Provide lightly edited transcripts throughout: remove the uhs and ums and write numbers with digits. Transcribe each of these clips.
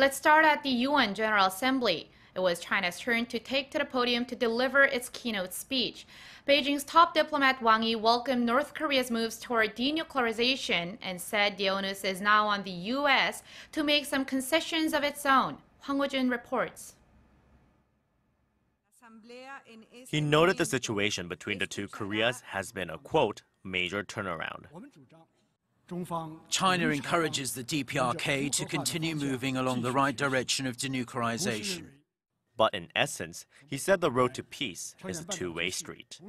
Let's start at the UN General Assembly. It was China's turn to take to the podium to deliver its keynote speech. Beijing's top diplomat Wang Yi welcomed North Korea's moves toward denuclearization and said the onus is now on the U.S. to make some concessions of its own. Hwang Hojun reports. He noted the situation between the two Koreas has been a, quote, major turnaround. China encourages the DPRK to continue moving along the right direction of denuclearization. But in essence, he said the road to peace is a two-way street.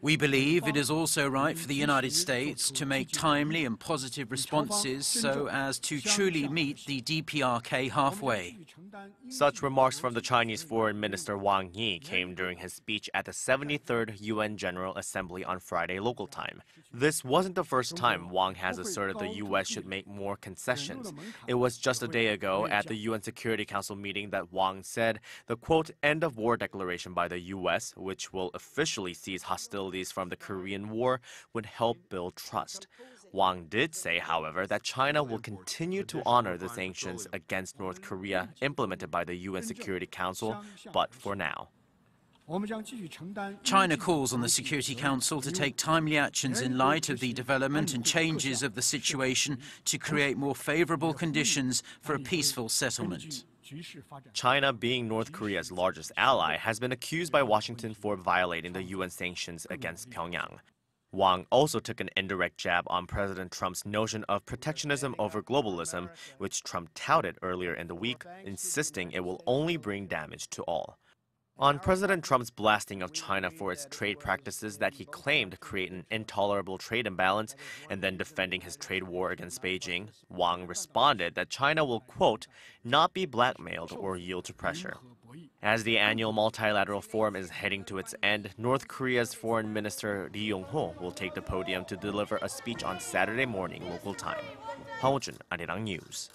We believe it is also right for the United States to make timely and positive responses so as to truly meet the DPRK halfway. Such remarks from the Chinese Foreign Minister Wang Yi came during his speech at the 73rd UN General Assembly on Friday local time. This wasn't the first time Wang has asserted the U.S. should make more concessions. It was just a day ago at the UN Security Council meeting that Wang said the, quote, end of war declaration by the U.S., which will officially cease hostilities from the Korean War, would help build trust. Wang did say, however, that China will continue to honor the sanctions against North Korea implemented by the UN Security Council, but for now. China calls on the Security Council to take timely actions in light of the development and changes of the situation to create more favorable conditions for a peaceful settlement. China, being North Korea's largest ally, has been accused by Washington for violating the UN sanctions against Pyongyang. Wang also took an indirect jab on President Trump's notion of protectionism over globalism, which Trump touted earlier in the week, insisting it will only bring damage to all. On President Trump's blasting of China for its trade practices that he claimed create an intolerable trade imbalance and then defending his trade war against Beijing, Wang responded that China will, quote, not be blackmailed or yield to pressure. As the annual multilateral forum is heading to its end, North Korea's Foreign Minister Ri Yong-ho will take the podium to deliver a speech on Saturday morning local time. Hwang Hojun, Arirang News.